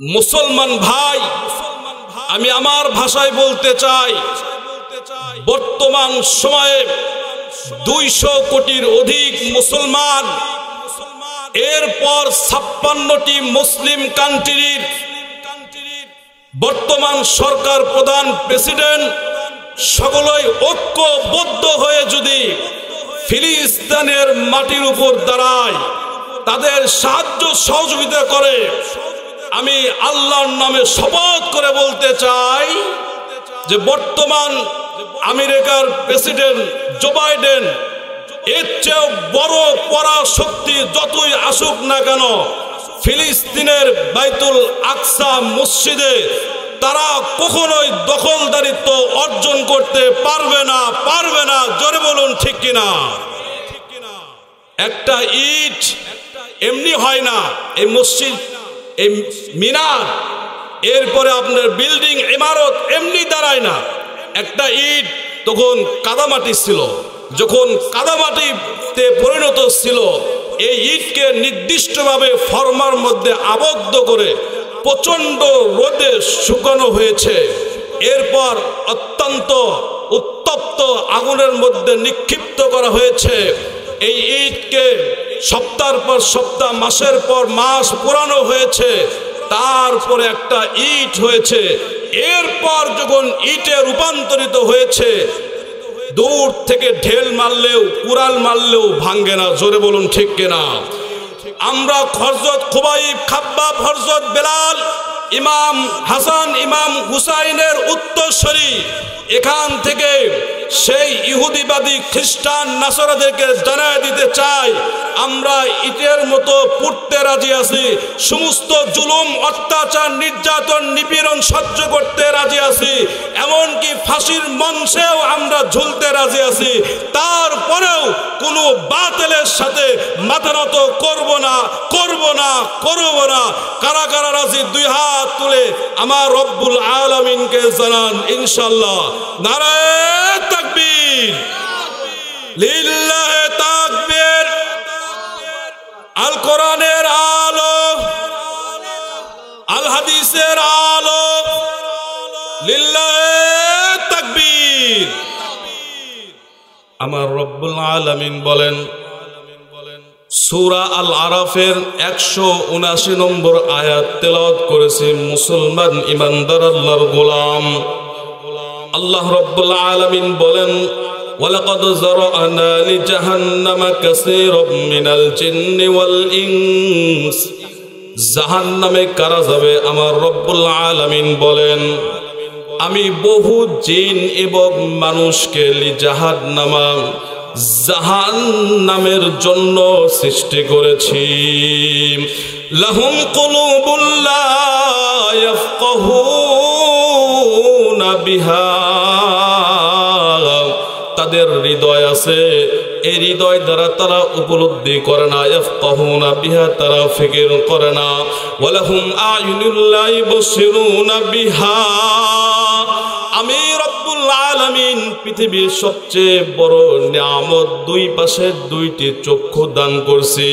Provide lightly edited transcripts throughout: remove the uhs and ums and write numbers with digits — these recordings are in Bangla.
মুসলমান ভাই, আমি আমার ভাষায় বলতে চাই, বর্তমান সময়ে 200 কোটির অধিক মুসলমান, এরপর 56টি মুসলিম কান্ট্রির বর্তমান সরকার প্রধান প্রেসিডেন্ট সকলেই ঐক্যবদ্ধ হয়ে যদি ফিলিস্তিনের মাটির উপর দাঁড়ায়, তাদের সাহায্য সহযোগিতা করে, আমি আল্লাহর নামে শপথ করে বলতে চাই যে বর্তমান আমেরিকার প্রেসিডেন্ট জো বাইডেন এর চেয়ে বড় পরাশক্তি যতই আসুক না কেন, ফিলিস্তিনের বাইতুল আকসা মসজিদে তারা কখনোই দখলদারিত্ব অর্জন করতে পারবে না। জোরে বলুন ঠিক কিনা? একটা ইট এমনি হয় না, এই মসজিদ, এই মিনার, এরপরে আপনার বিল্ডিং ইমারত এমনি দাঁড়ায় না। একটা ইট তখন কাদামাটি ছিল, যখন কাদামাটিতে পরিণত ছিল, এই ইটকে নির্দিষ্টভাবে ফর্মার মধ্যে আবদ্ধ করে প্রচণ্ড রোদে শুকানো হয়েছে। এরপর অত্যন্ত উত্তপ্ত আগুনের মধ্যে নিক্ষিপ্ত করা হয়েছে। এই ইটকে সপ্তাহের পর সপ্তাহ, মাসের পর মাস পোড়ানো হয়েছে, তারপরে একটা ইট হয়েছে। এরপর যখন ইটে রূপান্তরিত হয়েছে, দূর থেকে ঢেল মারলেও, কুড়াল মারলেও ভাঙ্গে না। জোরে বলুন ঠিক কিনা? আমরা হযরত খুবাইব, খাব্বাব, হযরত বেলাল, ইমাম হাসান, ইমাম হুসাইনের উত্তরসূরি, এখান থেকে সেই ইহুদিবাদী খ্রিস্টান নাসারাদেরকে জানায় দিতে চাই, আমরা ইটের মতো পুড়তে রাজি আছি, সমস্ত জুলুম, অত্যাচার, নির্যাতন, নিপীড়ন সহ্য করতে রাজি আছি, এমনকি ফাঁসির মঞ্চেও আমরা ঝুলতে রাজি আছি। তারপরেও কোনো বাতিলের সাথে মাথা নত করব না। কারা কারা রাজি? 2 হাত তুলে আমার রব্বুল আলামিনকে জানান ইনশাআল্লাহ। নারায়ে তাকবীর, লিল্লাহে তাকবীর। আল কোরআনের আলো, আল হাদিসের আলো, লিল্লাহে তাকবীর। আমার রব্বুল আলামিন বলেন, সূরা আল আরাফের 179 নম্বর আয়াত তেলাওয়াত করেছে মুসলমান ইমানদার আল্লাহর গোলাম। আল্লাহ রব্বুল আলামিন বলেন, ওয়ালাকাদ যারা'না লিজাহান্নামা কাসীরাম মিনাল জিন্নি ওয়াল ইনস। জাহান্নামে কারা যাবে? আমার রব্বুল আলামিন বলেন, আমি বহু জিন এবং মানুষকে লিজাহান্নামা, জাহান্নামের জন্য সৃষ্টি করেছি। লাহুম কুলুবুন লা ইয়াফকাহুনা বিহা, তাদের হৃদয় আছে, এই হৃদয় দ্বারা তারা উপলব্ধি করে না। ইয়াফকাহুনা বিহা, তারা ফিকির করে না। ওয়ালাহুম আয়ুনুন লা ইবসিরুনা বিহা। আমি রব্বুল আলামিন পৃথিবীর সবচেয়ে বড় নিয়ামত, 2 পাশে 2টি চক্ষু দান করছি।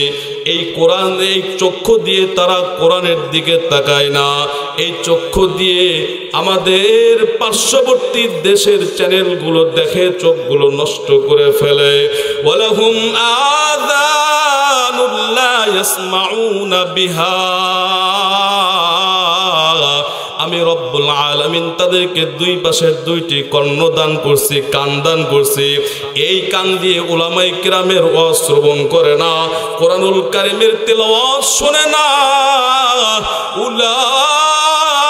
এই কোরআন, এই চক্ষু দিয়ে তারা কোরআনের দিকে তাকায় না। এই চক্ষু দিয়ে আমাদের পার্শ্ববর্তী দেশের চ্যানেলগুলো দেখে চোখগুলো নষ্ট করে ফেলে। ওয়ালাহুম আযানুন লা ইয়াসমাউনা বিহা। আমি রব্বুল আলামিন তাদেরকে 2 পাশে 2টি কর্ণ দান করছি, কান দান করছি। এই কান দিয়ে উলামায়ে কিরামের ওয়াজ শ্রবণ করে না, কোরআনুল কারীমের তেলাওয়াত শুনে না। উলাইকা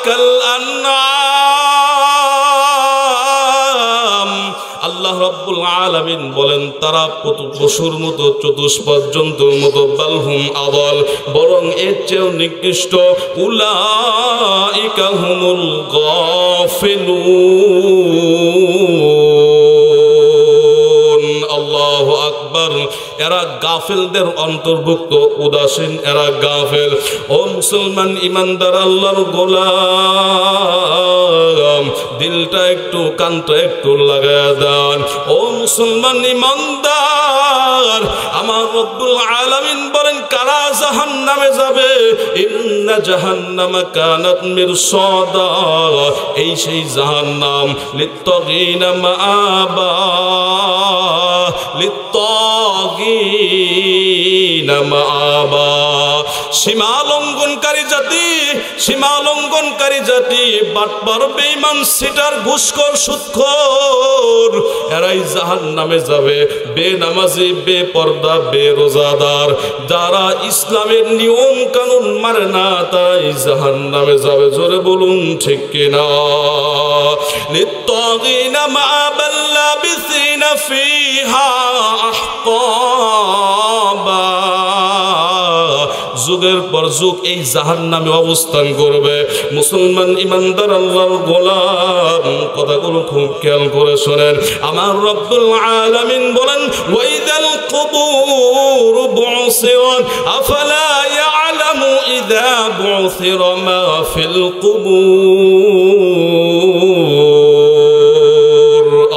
কাল আনআম। আল্লাহ রাব্বুল আলামিন বলেন, তারা পশুর মতো, চতুষ্পদ জন্তুর মতো। বালহুম আদাল, বরং এর চেয়েও নিকৃষ্ট। উলাইকা হুমুল গাফিলুন। আল্লাহু আকবার। এরা গাফেলদের অন্তর্ভুক্ত, উদাসীন, এরা গাফেল। ও মুসলমান ইমানদার আল্লাহর গোলাম, দিলটা একটু কানটা একটু লাগায় দেন। ও মুসলমান ইমানদার, আমার রব্বুল আলামিন বলেন কারা জাহান্নামে যাবে? ইন্না জাহান্নামা কানাত মিরসাদা, এই সেই জাহান্নাম লিত্তাগিনা মাআবা, লিত্তাগিনা মাআবা। সীমা লঙ্ঘনকারী জাতি, সীমা লঙ্ঘনকারী জাতি, বাটপার, বেঈমান, সিটার, ঘুষখোর, সুদখোর, এরাই জাহান্নামে যাবে। বেনামাজি, বেপর্দা, বেরোজাদার, যারা ইসলামের নিয়ম কানুন মানে না, তাই জাহান্নামে যাবে। জোরে বলুন ঠিক কিনা? লিত্তাগিনা মাআবাল লাবিসিনা ফিহা আহকাবা, যুগের পর যুগ এই জাহান্নামে অবস্থান করবে। মুসলমান ইমানদার আল্লাহর গোলাম, কথাগুলো খুব খেয়াল করে শোনেন। আমার রব্বুল আলামিন বলেন ওয়াইদাল কুবুর বুসিরাত আফালা ইয়ালামু ইযা বুসিরা মা ফিল কুবুর।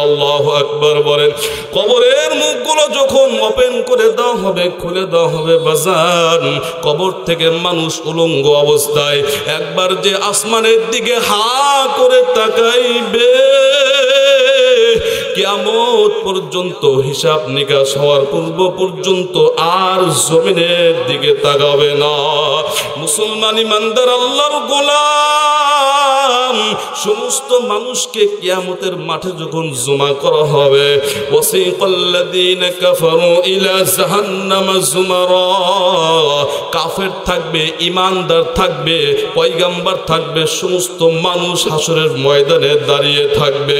আল্লাহু আকবার বলেন। কবরের মুখগুলো যখন ওপেন করে দেওয়া হবে, খুলে দেওয়া হবে বাজান, কবর থেকে মানুষ উলঙ্গ অবস্থায় একবার যে আসমানের দিকে হা করে তাকাইবে, কিয়ামত পর্যন্ত হিসাব নিকাশ হওয়ার পূর্ব পর্যন্ত আর জমিনের দিকে তাকাবে না। মুসলমান ইমানদার আল্লাহর গোলাম, সমস্ত মানুষকে কিয়ামতের মাঠে যখন জমা করা হবে, ওয়াসিকাল্লাযীনা কাফারু ইলা জাহান্নামা যুমারা, কাফের থাকবে, ইমানদার থাকবে, পয়গম্বর থাকবে, সমস্ত মানুষ হাসরের ময়দানে দাঁড়িয়ে থাকবে।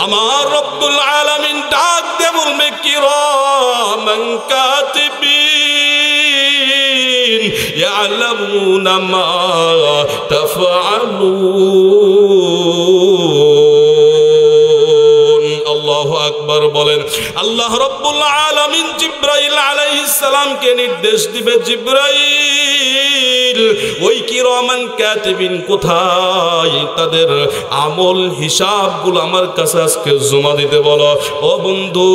আমার রব্বুল আলামিন ডাক দিয়ে বলবে কিরামান কাতিবিন ইয়ালামুনা মা তাফআলুন। আল্লাহু আকবার বলেন। আল্লাহ রব্বুল আলামিন জিবরাইল আলাইহিস সালামকে নির্দেশ দিবে, জিবরাইল ওই কিরামান কাতিবিন কোথায়? তাদের আমল হিসাবগুলো আমার কাছে আজকে জমা দিতে বলো। ও বন্ধু,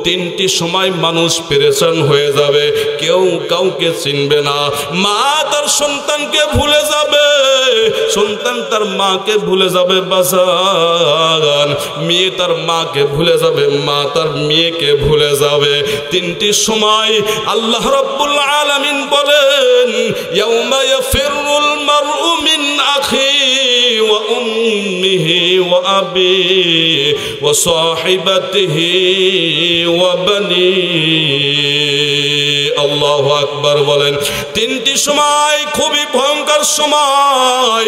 তিনটি সময় মানুষ পেরেশান হয়ে যাবে, কেউ কাউকে চিনবে না। মা তার সন্তানকে ভুলে যাবে, সন্তান তার মাকে ভুলে যাবে বাজান, মেয়ে তার মাকে ভুলে যাবে, মা তার মেয়েকে ভুলে যাবে। তিনটি সময় আল্লাহ রাব্বুল আলামিন বলেন ইয়াউমা ইয়াফিরুল মারউ মিন আখি ওয়া উম্মিহি ওয়া আবি ওয়া সাহিবাতিহি ওয়া বানি। আল্লাহু আকবার বলেন। তিনটি সময় খুবই ভয়ঙ্কর সময়।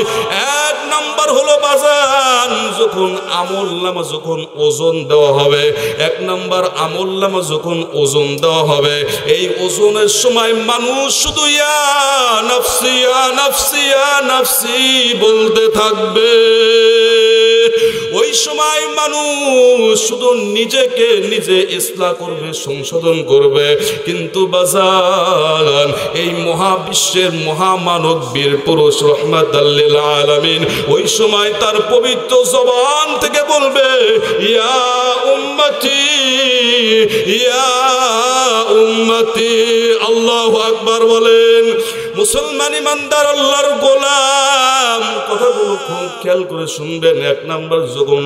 এক নাম্বার হলো বাজান, যখন আমলনামা যখন ওজন দেওয়া হবে, এক নাম্বার আমলনামা যখন ওজন দেওয়া হবে, এই ওজনের সময় মানুষ শুধু ইয়া নাফসি ইয়া নাফসি ইয়া নাফসি বলতে থাকবে। ওই সময় মানুষ শুধু নিজেকে নিজে ইসলাহ করবে, সংশোধন করবে। কিন্তু বাজান, এই মহাবিশ্বের মহামানব বীর পুরুষ রাহমাতাল লিল আলামিন ওই সময় তার পবিত্র জবান থেকে বলবে ইয়া উম্মতি ইয়া উম্মতি। আল্লাহু আকবার বলেন। মুসলমান ইমানদার আল্লাহর গোলাম, কথাগুলো খুব খেয়াল করে শুনবেন। এক নাম্বার যখন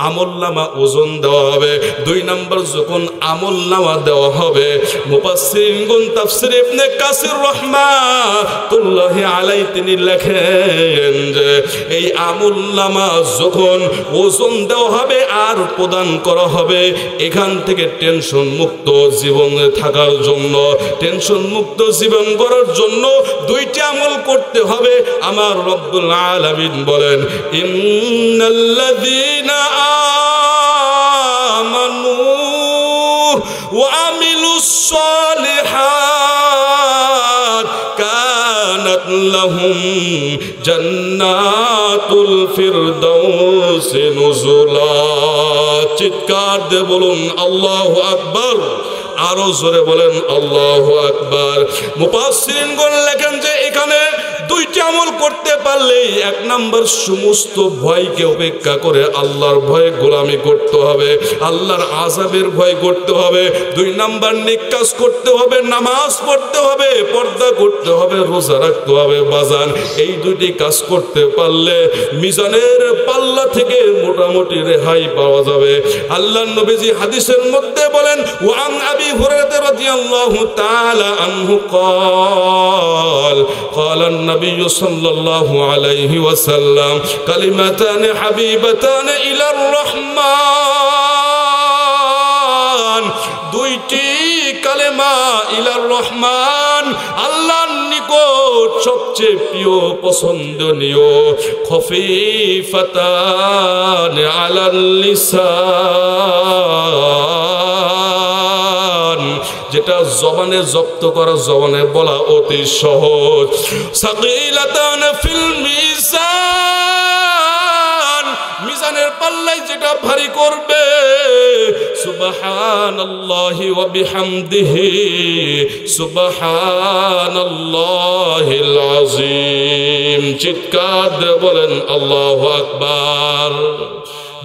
আমলনামা ওজন দেওয়া হবে, দুই নাম্বার যখন আমলনামা দেওয়া হবে, মুফাসসিরিনগণ তাফসীর ইবনে কাসির রাহমাতুল্লাহি আলাইহি তিনি লেখেন যে এই আমলনামা যখন ওজন দেওয়া হবে আর প্রদান করা হবে, এখান থেকে টেনশন মুক্ত জীবনে থাকার জন্য, টেনশন মুক্ত জীবন গড়ার জন্য দুইটি আমল করতে হবে। আমার রব্বুল আলামিন বলেন ইন্নাল্লাযীনা আমানু ওয়া আমিলুস সালিহাত কানাত লাহুম জান্নাতুল ফিরদাউসি নুজুলা। চিৎকার দিয়ে বলুন আল্লাহু আকবার। আরো জোরে বলেন আল্লাহু আকবার। মুফাসসিরিনগণ লেখেন যে এখানে দুইটি আমল করতে পারলে এক নাম্বার সমস্ত ভয়কে উপেক্ষা করে আল্লাহর ভয়ে গোলামি করতে হবে, আল্লাহর আযাবের ভয় করতে হবে। দুই নাম্বার নেক কাজ করতে হবে, নামাজ পড়তে হবে, পর্দা করতে হবে, রোজা রাখতে হবে। বাজান এই দুইটি কাজ করতে পারলে মিজানের পাল্লা থেকে মোটামুটি রেহাই পাওয়া যাবে। আল্লাহর নবীজি হাদিসের মধ্যে বলেন, ওয়ান আবি হুরায়রা রাদিয়াল্লাহু তাআলা আনহু قال قال النبي صلى الله عليه وسلم كلمتان حبيبتان إلى الرحمن দুইটি কালেমা ইলার রহমান আল্লাহর নিকট সবচেয়ে প্রিয় পছন্দনীয়, খফিফাতান আলাল লিসান, যেটা জবানে জব্দ করা, জবানে বলা অতি সহজ। সাকিলাতান ফিল মিজান, মিজানের পাল্লায় যেটা ভারী করবে। সুবহানাল্লাহি ওয়া বিহামদিহি সুবহানাল্লাহিল আযীম, চিৎকার দিয়ে বলেন আল্লাহু আকবার।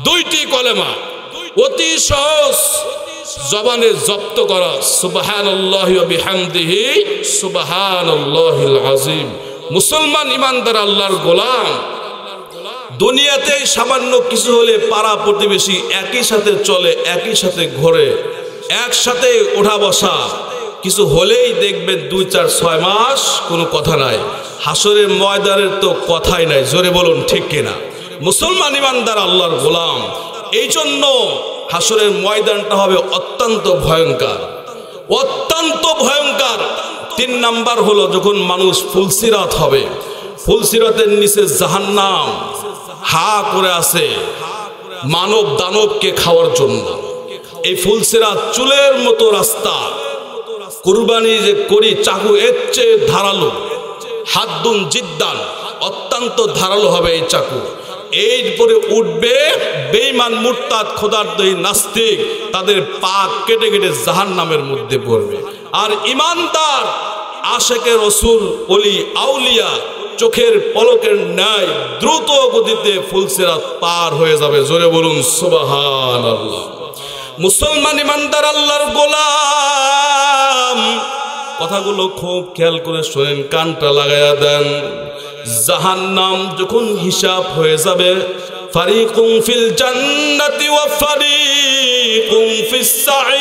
দুইটি কলেমা অতি সহজ, জবানে জব্দ করা, সুবহানাল্লাহি ওয়া বিহামদিহি সুবহানাল্লাহিল আযীম। মুসলমান ইমানদার আল্লাহর গোলাম, দুনিয়াতে সামান্য কিছু হলে পাড়া প্রতিবেশী একই সাথে চলে, একই সাথে ঘোরে, একসাথে ওঠা বসা, কিছু হলেই দেখবেন 2-4-6 মাস কোনো কথা নাই। হাসরের ময়দানের তো কথাই নাই, জোরে বলুন ঠিক কিনা। মুসলমান ইমানদার আল্লাহর গোলাম, এই জন্য হাসরের ময়দানটা হবে অত্যন্ত ভয়ঙ্কর, অত্যন্ত ভয়ঙ্কর। 3 নাম্বার হলো যখন মানুষ ফুলসিরাত হবে, ফুলসিরাতের নিচে জাহান্নাম হা করে আছে মানব দানবকে খাওয়ার জন্য। এই ফুলসিরাত চুলের মতো রাস্তা, কুরবানি যে করি চাকু এর চেয়ে ধারালো, হাদ্দুন জিদ্দান, অত্যন্ত ধারালো হবে এই চাকু। এরপরে উঠবে বেঈমান মুরতাদ খোদারদ্রোহী নাস্তিক, তাদের পা কেটে কেটে জাহান্নামের মধ্যে পড়বে। আর ইমানদার আশেকে রসুল ওলি আউলিয়া চোখের পলকের ন্যায় দ্রুত গতিতে ফুলসিরাত পার হয়ে যাবে, জোরে বলুন সুবহানাল্লাহ। মুসলমান ইমানদার আল্লাহর গোলাম, কথাগুলো খুব খেয়াল করে শোনেন, কানটা লাগায়া দেন। জাহান্নাম যখন হিসাব হয়ে যাবে, ফারিকুম ফিল জান্নাতি ওয়া ফারিকুম ফিস সাঈর।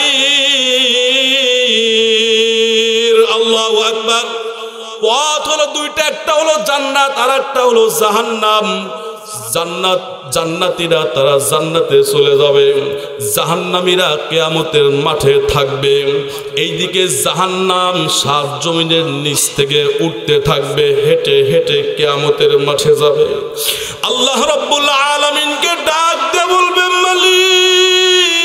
আল্লাহু আকবার। পথ হলো দুইটা, একটা হলো জান্নাত আর একটা হলো জাহান্নাম। জান্নাতীরা তারা জান্নাতে চলে যাবে, জাহান্নামীরা কিয়ামতের মাঠে থাকবে। এইদিকে জাহান্নাম সাত জমিনের নিচ থেকে উঠতে থাকবে, হেঁটে হেঁটে কিয়ামতের মাঠে যাবে। আল্লাহ রাব্বুল আলামিনকে ডাক দিয়ে বলবে, মালিক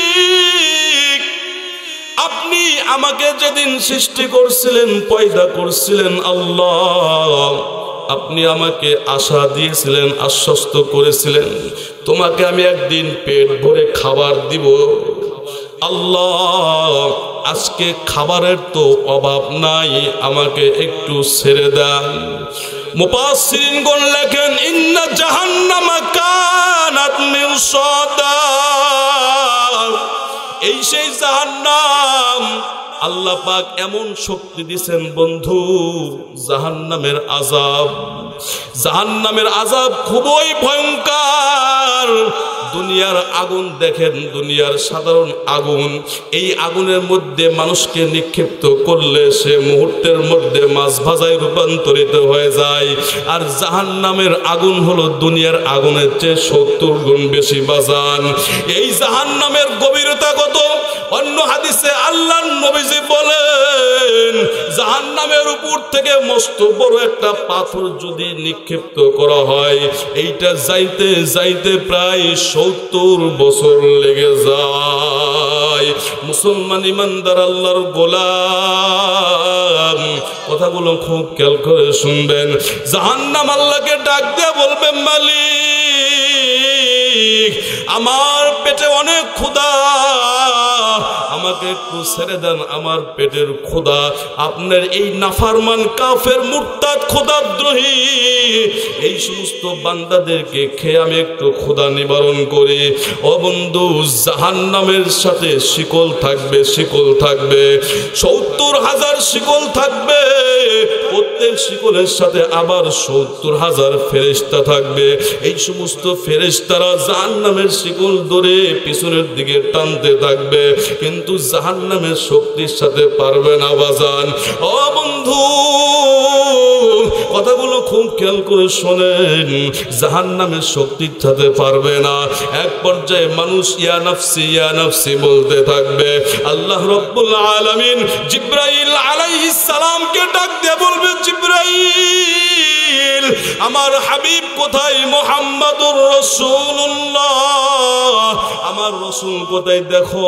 আপনি আমাকে যেদিন সৃষ্টি করছিলেন, পয়দা করছিলেন, আল্লাহ আপনি আমাকে আশা দিয়েছিলেন, আশ্বস্ত করেছিলেন তোমাকে আমি একদিন পেট ভরে খাবার দিব। আল্লাহ আজকে খাবারের তো অভাব নাই, আমাকে একটু ছেড়ে দেন। মুফাসসিরিনগণ লেখেন, ইন্না জাহান্নামা কানাত মিরসাদা। এই সেই জাহান্নাম, আল্লাহ পাক এমন শক্তি দিয়েছেন বন্ধু, জাহান্নামের আযাব, জাহান্নামের আযাব খুবই ভয়ঙ্কর। দুনিয়ার আগুন দেখেন, দুনিয়ার সাধারণ আগুন, এই আগুনের মধ্যে মানুষকে নিক্ষিপ্ত করলে সে মুহূর্তের মধ্যে মাছ ভাজায় রূপান্তরিত হয়ে যায়। আর জাহান্নামের আগুন হলো দুনিয়ার আগুনের চেয়ে 70 গুণ বেশি বাজান। এই জাহান্নামের গভীরতা কত? অন্য হাদিসে আল্লাহর নবীজি বলেন, জাহান্নামের উপর থেকে মস্ত বড় একটা পাথর যদি নিক্ষিপ্ত করা হয়, এইটা যাইতে যাইতে প্রায় 70 বছর লেগে যায়। মুসলমান ইমানদার আল্লাহর গোলাম, কথাগুলো খুব খেয়াল করে শুনবেন। জাহান্নাম আল্লাহকে ডাক দিয়ে বলবে, মালিক আমার পেটে অনেক ক্ষুধা, আমাকে একটু ছেড়ে দেন, আমার পেটের ক্ষুধা আপনার এই নাফরমান কাফের মুরতাদ খোদাদ্রোহী এই সমস্ত বান্দাদেরকে খেয়ে আমি একটু ক্ষুধা নিবারণ করি। ও বন্ধু, জাহান্নামের সাথে শিকল থাকবে, শিকল থাকবে 70,000 শিকল থাকবে, প্রত্যেক শিকলের সাথে আবার 70,000 ফেরেশতা থাকবে। এই সমস্ত ফেরেশতারা জাহান্নামের শিকল ধরে পিছনের দিকে টানতে থাকবে, কিন্তু জাহান্নামের শক্তির সাথে পারবে না বাজান। ও বন্ধু, কথাগুলো খুব খেয়াল করে শোনেন, জাহান্নামের শক্তির সাথে পারবে না। এক পর্যায়ে মানুষ ইয়া নাফসি ইয়া নাফসি বলতে থাকবে। আল্লাহ রাব্বুল আলামিন জিবরাইল আলাইহিস সালামকে ডাক দিয়ে বলবে, জিবরাইল আমার হাবিব কোথায়? মুহাম্মাদুর রাসূলুল্লাহ, আমার রাসূল কোথায় দেখো।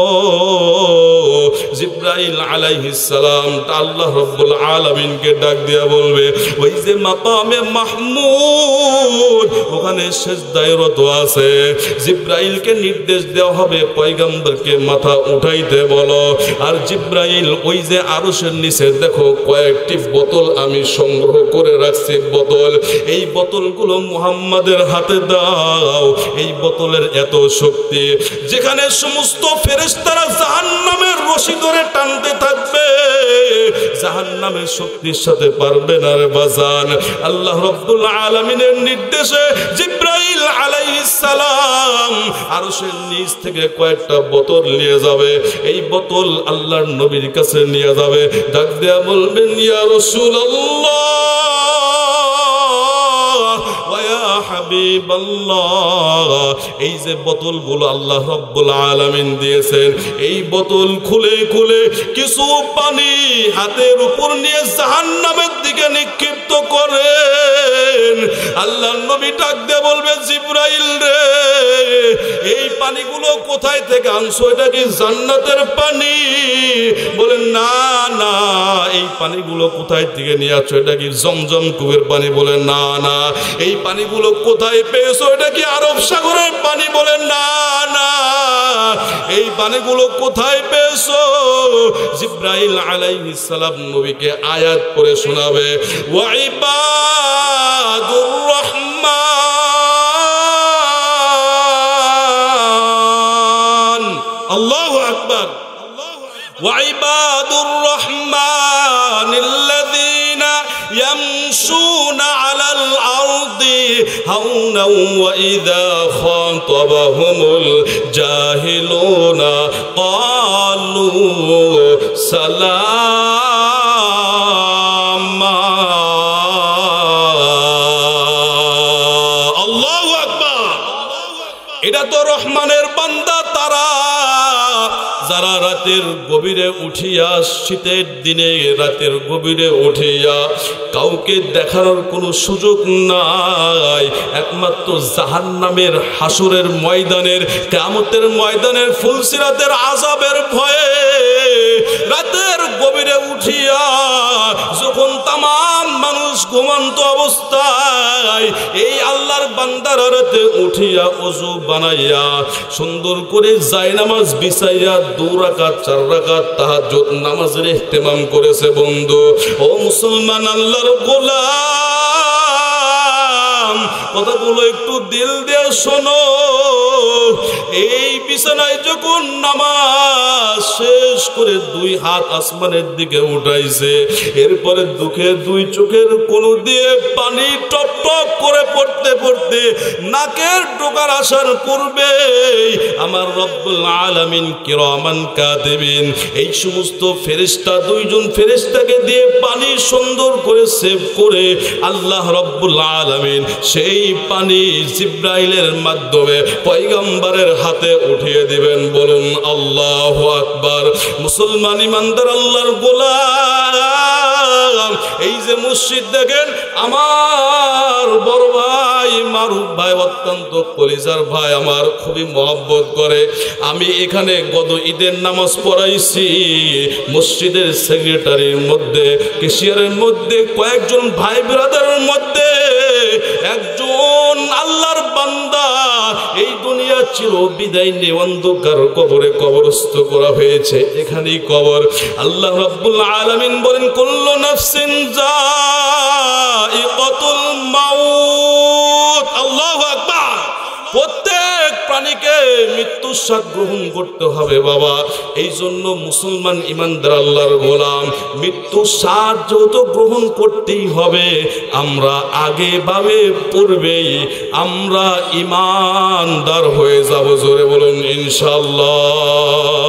জিবরাইল আলাইহিস সালাম আল্লাহ রাব্বুল আলামিনকে ডাক দিয়ে বলবে, ওই যে মাকামে মাহমুদ ওখানে সিজদায় রত আছে। জিবরাইলকে নির্দেশ দেওয়া হবে পয়গম্বরকে মাথা উঠাইতে বলো। আর জিবরাইল ওই যে আরশের নিচে দেখো কয়েকটি বোতল আমি সংগ্রহ করে রাখছি, বোতল, এই বোতলগুলো মুহাম্মাদের হাতে দাও। এই বোতলের এত শক্তি, যেখানে সমস্ত ফেরেশতারা জাহান্নামের রশি ধরে টানতে থাকবে, জাহান্নামের শক্তির সাথে পারবে না রে বাজান। আল্লাহ রাব্বুল আলামিনের নির্দেশে জিবরাইল আলাইহিস সালাম আরশের নিচ থেকে কয়েকটা বোতল নিয়ে যাবে। এই বোতল আল্লাহর নবীর কাছে নিয়ে যাবে, ডাক দেয়া বলবেন, ইয়া রাসূলুল্লাহ ওয়া ইয়া হাবিবাল্লাহ, এই যে বোতলগুলো আল্লাহ রাব্বুল আলামিন দিয়েছেন, এই বোতল খুলে খুলে কিছু পানি হাতের উপর নিয়ে জাহান্নামের দিকে নিক্ষিপ্ত করেন। আল্লাহর নবী ডাক দিয়ে বলবে, জিবরাইল রে, এই পানিগুলো কোথায় থেকে আনছো? এটা কি জান্নাতের পানি? বলেন না না, এই পানিগুলো কোথায় থেকে নিয়ে আসছো? এটা কি জমজম কূপের পানি? বলেন না না। এই পানিগুলো কোথায় পেয়েছো? এটা কি আরব সাগরের পানি? বলেন না না। এই পানিগুলো কোথায় পেয়েছো? জিবরাইল আলাইহিস সালাম নবীকে আয়াত পড়ে শোনাবে, ওয়া ইবাদুর রহমান, আল্লাহু আকবার, ওয়া ইবাদুর রহমানিল্লাযীনা ইয়ামশুনা আলাল আরদি হাওনা ওয়া ইযা খাতাবাহুমুল জাহিলুনা ক্বালু সালামা। আল্লাহু আকবার। এটা তো রহমানের বান্দা তারা যারা রাতের গভীরে উঠিয়া, শীতের দিনে রাতের গভীরে উঠিয়া কাউকে দেখানোর কোনো সুযোগ নাই, একমাত্র জাহান্নামের হাসরের ময়দানের, কিয়ামতের ময়দানের ফুলসিরাতের আযাবের ভয়ে রাতের গভীরে উঠিয়া যখন তামাম মানুষ ঘুমন্ত অবস্থায় এই আল্লাহর বান্দারা রাতে উঠিয়া ওযু বানাইয়া সুন্দর করে জায়নামাজ বিছাইয়া 2 রাকাত 4 রাকাত তাহাজ্জুদ নামাজের ইহতিমাম করেছে। বন্ধু ও মুসলমান আল্লাহর গোলাম, কথাগুলো একটু দিল দিয়ে শোনো। এই বিছানায় যখন নামাজ শেষ করে 2 হাত আসমানের দিকে উঠাইছে, এরপরে দুঃখে 2 চোখের কোণ দিয়ে পানি টপ টপ করে পড়তে পড়তে নাকের ডোকার আসার পূর্বে আমার রব্বুল আলামিন কিরামান কাতিবিন এই সমস্ত ফেরেশতা, 2 জন ফেরেশতাকে দিয়ে পানি সুন্দর করে সেভ করে আল্লাহ রব্বুল আলামিন সেই পানি জিবরাইলের মাধ্যমে পয়গম্বরের হাতে উঠিয়ে দিবেন। বলুন আল্লাহু আকবার। মুসলমান ইমানদার আল্লাহর গোলাম, এই যে মসজিদ দেখেন, আমার বড় ভাই মারুফ ভাই অত্যন্ত কলিজার ভাই, আমার খুবই মহব্বত করে। আমি এখানে গত ঈদের নামাজ পড়াইছি, মসজিদের সেক্রেটারির মধ্যে, কেশিয়ারের মধ্যে, কয়েকজন ভাই ব্রাদারের মধ্যে একজন আল্লাহর বান্দা এই দুনিয়া চির বিদায় নিয়ে অন্ধকার কবরে কবরস্থ করা হয়েছে। এখানেই কবর। আল্লাহ রাব্বুল আলামিন বলেন কুল্লু নাফসিন যায়িকাতুল মাউত। আল্লাহু আকবার। প্রত্যেক প্রাণীকে মৃত্যুর স্বাদ গ্রহণ করতে হবে বাবা। এই জন্য মুসলমান ইমানদার আল্লাহর গোলাম মৃত্যুর স্বাদ যেহেতু গ্রহণ করতেই হবে, আমরা আগে ভাবে পূর্বেই আমরা ইমানদার হয়ে যাব। জোরে বলুন ইনশাআল্লাহ।